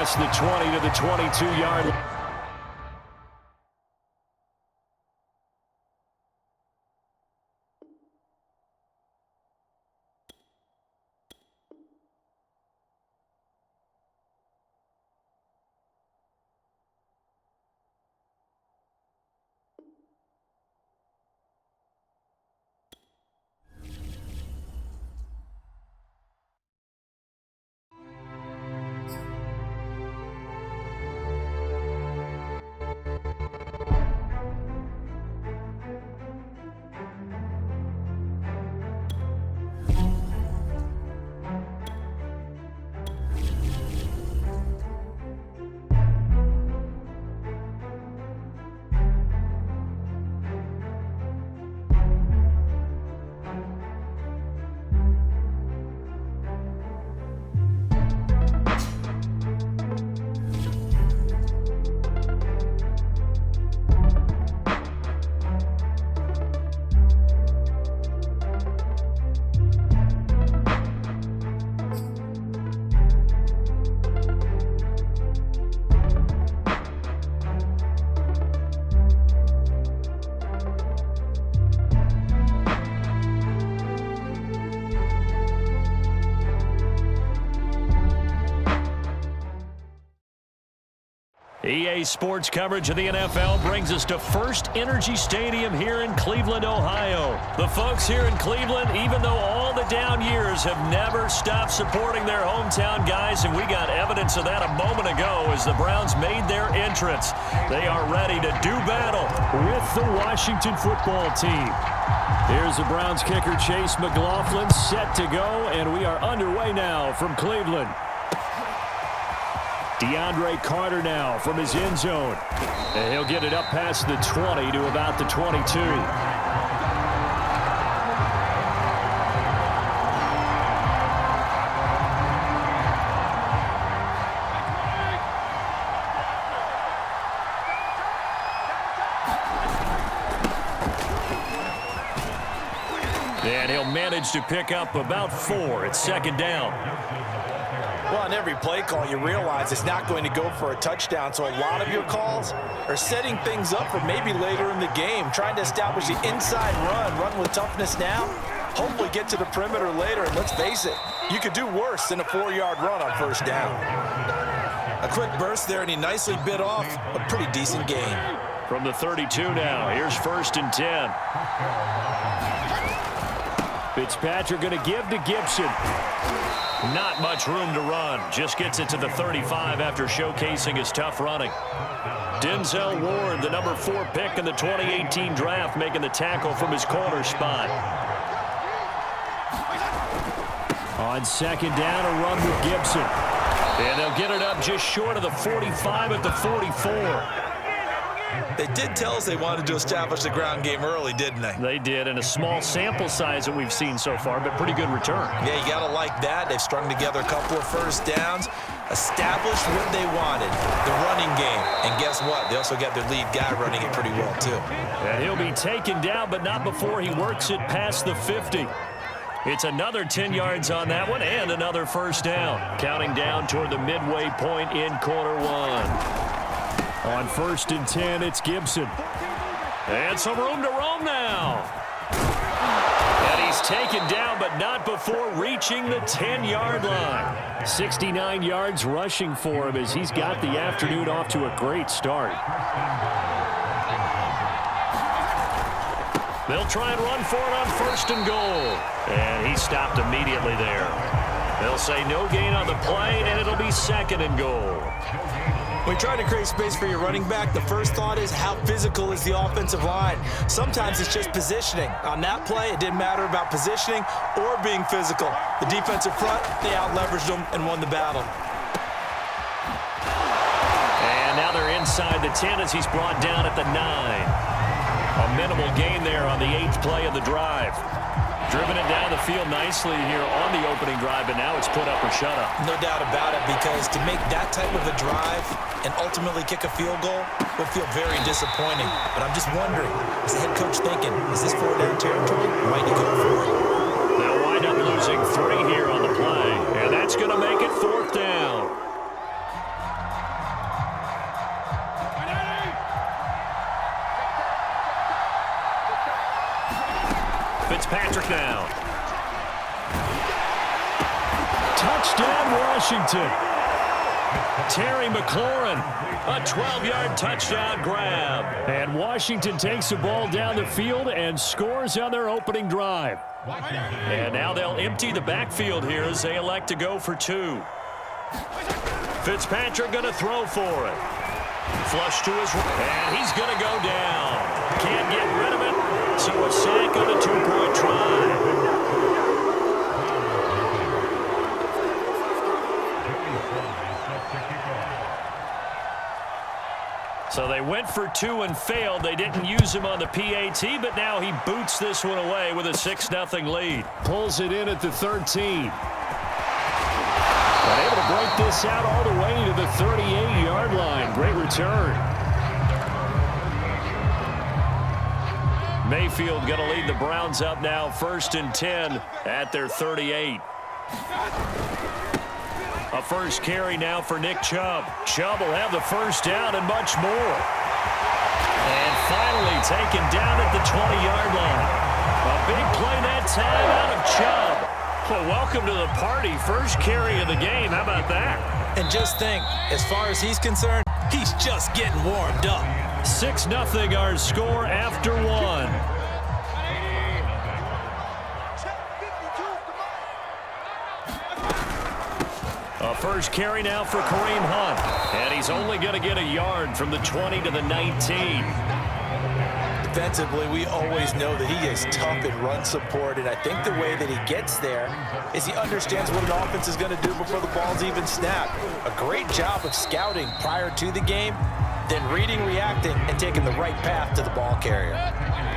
past the 20 to the 22-yard line. EA Sports coverage of the NFL brings us to First Energy Stadium here in Cleveland, Ohio. The folks here in Cleveland, even though all the down years, have never stopped supporting their hometown guys, and we got evidence of that a moment ago as the Browns made their entrance. They are ready to do battle with the Washington football team. Here's the Browns kicker, Chase McLaughlin, set to go, and we are underway now from Cleveland. DeAndre Carter now from his end zone. And he'll get it up past the 20 to about the 22. And he'll manage to pick up about 4. It's second down. Well, on every play call, you realize it's not going to go for a touchdown, so a lot of your calls are setting things up for maybe later in the game, trying to establish the inside run with toughness now, hopefully get to the perimeter later, and let's face it, you could do worse than a 4-yard run on first down. A quick burst there, and he nicely bit off a pretty decent gain. From the 32 now, here's 1st and 10. Fitzpatrick going to give to Gibson. Not much room to run. Just gets it to the 35 after showcasing his tough running. Denzel Ward, the number 4 pick in the 2018 draft, making the tackle from his corner spot. On second down, a run with Gibson. And they'll get it up just short of the 45 at the 44. They did tell us they wanted to establish the ground game early, didn't they? They did, and a small sample size that we've seen so far, but pretty good return. Yeah, you got to like that. They've strung together a couple of first downs, established what they wanted, the running game. And guess what? They also got their lead guy running it pretty well, too. And he'll be taken down, but not before he works it past the 50. It's another 10 yards on that one and another first down. Counting down toward the midway point in quarter 1. On 1st and 10, it's Gibson. And some room to roam now. And he's taken down, but not before reaching the 10-yard line. 69 yards rushing for him as he's got the afternoon off to a great start. They'll try and run for it on 1st and goal. And he stopped immediately there. They'll say no gain on the play, and it'll be 2nd and goal. When you try to create space for your running back, the first thought is how physical is the offensive line. Sometimes it's just positioning. On that play, it didn't matter about positioning or being physical. The defensive front, they out-leveraged them and won the battle. And now they're inside the 10 as he's brought down at the 9. A minimal gain there on the 8th play of the drive. Driven it down the field nicely here on the opening drive, but now it's put up or shut up. No doubt about it, because to make that type of a drive and ultimately kick a field goal would feel very disappointing. But I'm just wondering, is the head coach thinking, is this 4-down territory? Or might he go for it? They'll wind up losing 3 here on the play, and that's going to make it 4th down. Fitzpatrick now. Touchdown, Washington. Terry McLaurin, a 12-yard touchdown grab. And Washington takes the ball down the field and scores on their opening drive. And now they'll empty the backfield here as they elect to go for 2. Fitzpatrick going to throw for it. Flush to his right, and he's going to go down. Can't get rid of it, so a sack on a 2-point try. So they went for 2 and failed. They didn't use him on the PAT, but now he boots this one away with a 6-0 lead. Pulls it in at the 13. But able to break this out all the way to the 38-yard line. Great return. Mayfield going to lead the Browns up now 1st and 10 at their 38. A first carry now for Nick Chubb. Chubb will have the first down and much more. And finally taken down at the 20-yard line. A big play that time out of Chubb. Well, welcome to the party. First carry of the game. How about that? And just think, as far as he's concerned, he's just getting warmed up. 6-0 our score after 1. A first carry now for Kareem Hunt. And he's only going to get a yard from the 20 to the 19. Defensively, we always know that he is tough in run support, and I think the way that he gets there is he understands what an offense is going to do before the ball's even snapped. A great job of scouting prior to the game, then reading, reacting, and taking the right path to the ball carrier.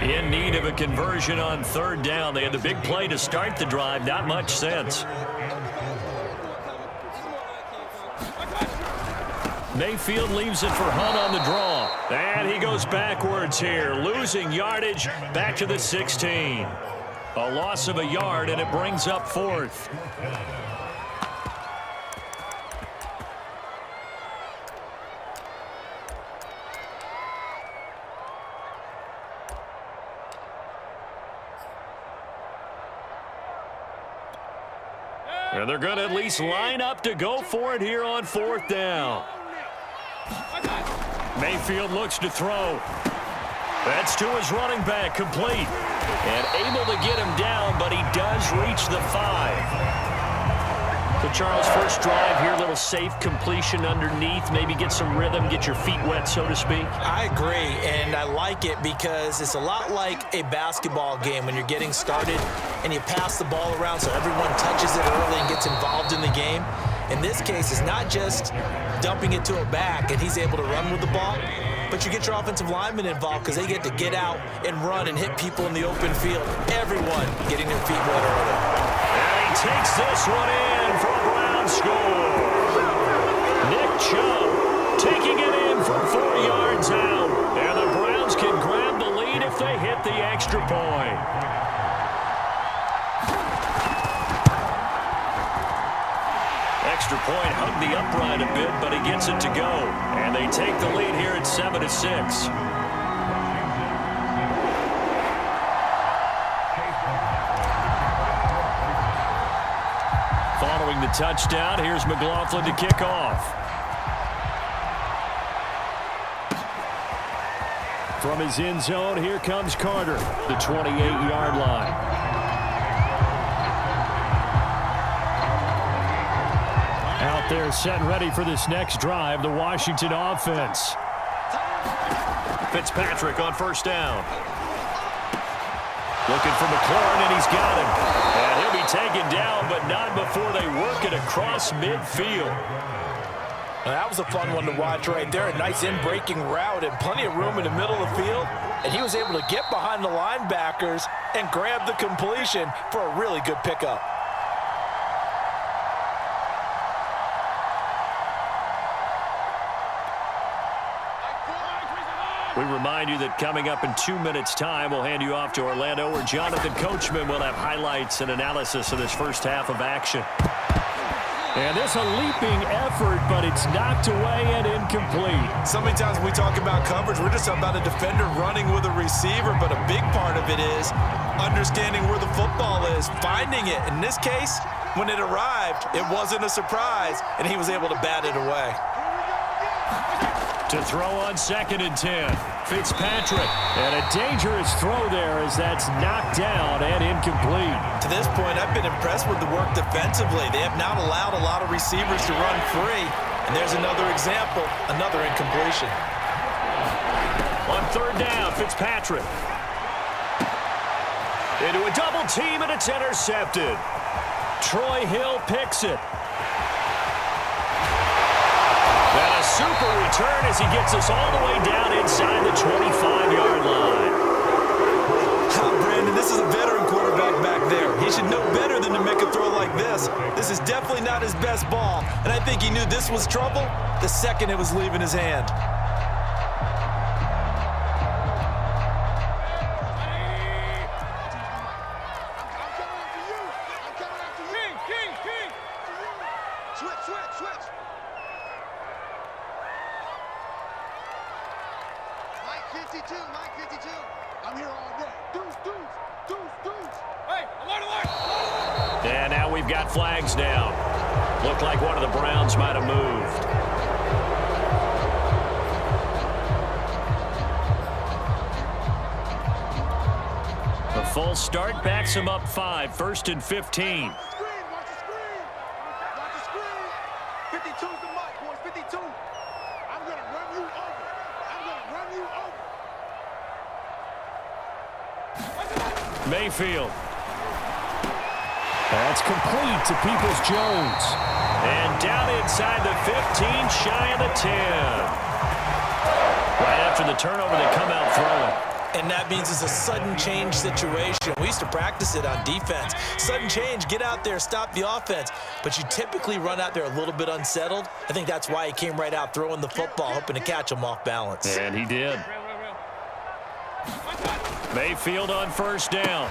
In need of a conversion on 3rd down. They had the big play to start the drive. Not much sense. Mayfield leaves it for Hunt on the draw. And he goes backwards here, losing yardage back to the 16. A loss of a yard, and it brings up 4th. And they're going to at least line up to go for it here on 4th down. Mayfield looks to throw. That's to his running back, complete. And able to get him down, but he does reach the 5. So, Charles, first drive here, little safe completion underneath. Maybe get some rhythm, get your feet wet, so to speak. I agree, and I like it because it's a lot like a basketball game when you're getting started and you pass the ball around so everyone touches it early and gets involved in the game. In this case, it's not just dumping it to a back and he's able to run with the ball, but you get your offensive linemen involved because they get to get out and run and hit people in the open field. Everyone getting their feet wet early. And he takes this one in for a Brown score. Nick Chubb taking it in from 4 yards out. And the Browns can grab the lead if they hit the extra point. Extra point hugged the upright a bit, but he gets it to go. And they take the lead here at 7-6. Following the touchdown, here's McLaughlin to kick off. From his end zone, here comes Carter, the 28-yard line. Out there set and ready for this next drive, the Washington offense. Fitzpatrick on first down. Looking for McLaurin, and he's got him. And he'll be taken down, but not before they work it across midfield. Well, that was a fun one to watch right there. A nice in-breaking route and plenty of room in the middle of the field. And he was able to get behind the linebackers and grab the completion for a really good pickup. We remind you that coming up in 2 minutes' time, we'll hand you off to Orlando, where Jonathan Coachman will have highlights and analysis of this first half of action. And this a leaping effort, but it's knocked away and incomplete. So many times when we talk about coverage, we're just talking about a defender running with a receiver, but a big part of it is understanding where the football is, finding it. In this case, when it arrived, it wasn't a surprise, and he was able to bat it away. To throw on 2nd and 10, Fitzpatrick. And a dangerous throw there as that's knocked down and incomplete. To this point, I've been impressed with the work defensively. They have not allowed a lot of receivers to run free. And there's another example, another incompletion. On 3rd down, Fitzpatrick. Into a double team, and it's intercepted. Troy Hill picks it. And a super return as he gets us all the way down inside the 25-yard line. Brandon, this is a veteran quarterback back there. He should know better than to make a throw like this. This is definitely not his best ball, and I think he knew this was trouble the second it was leaving his hand. Switch. Mike 52. I'm here all day. Deuce. Hey, alert. And now we've got flags down. Looked like one of the Browns might have moved. The full start backs him up 5, 1st and 15. Watch the screen. 52's the mic, boys. 52. I'm going to run you over. Mayfield. That's complete to Peoples-Jones. And down inside the 15, shy of the 10. Right after the turnover, they come out throwing. And that means it's a sudden change situation. We used to practice it on defense. Sudden change, get out there, stop the offense. But you typically run out there a little bit unsettled. I think that's why he came right out throwing the football, hoping to catch him off balance. And he did. Mayfield on 1st down.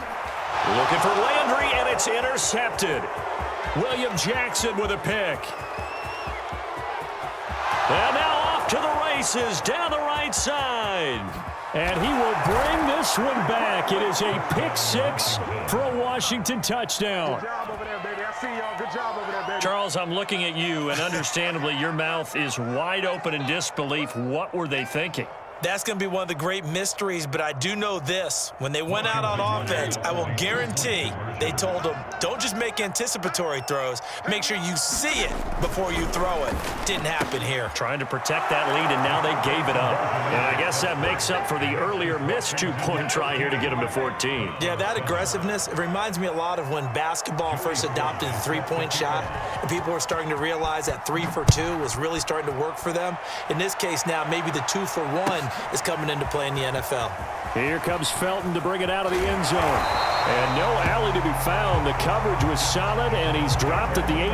Looking for Landry, and it's intercepted. William Jackson with a pick. And now off to the races down the right side. And he will bring this one back. It is a pick 6 for a Washington touchdown. Good job over there, baby. I see y'all. Good job over there, baby. Charles, I'm looking at you, and understandably, your mouth is wide open in disbelief. What were they thinking? That's going to be one of the great mysteries, but I do know this. When they went out on offense, I will guarantee they told them, don't just make anticipatory throws. Make sure you see it before you throw it. Didn't happen here. Trying to protect that lead, and now they gave it up. And I guess that makes up for the earlier missed 2-point try here to get them to 14. Yeah, that aggressiveness, it reminds me a lot of when basketball first adopted the three-point shot, and people were starting to realize that 3 for 2 was really starting to work for them. In this case now, maybe the 2 for 1 is coming into play in the NFL. Here comes Felton to bring it out of the end zone. And no alley to be found. The coverage was solid, and he's dropped at the 18.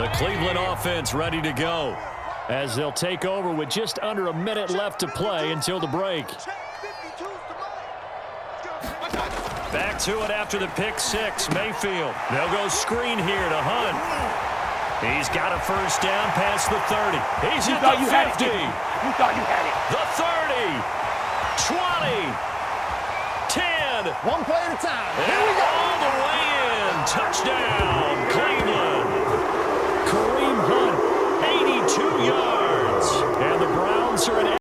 The Cleveland offense ready to go as they'll take over with just under a minute left to play until the break. Back to it after the pick 6. Mayfield. They'll go screen here to Hunt. He's got a 1st down past the 30. He's at the 50. You thought you had it. The 30. 20. 10. One play at a time. And all the way in. Touchdown, Cleveland. Kareem Hunt, 82 yards. And the Browns are at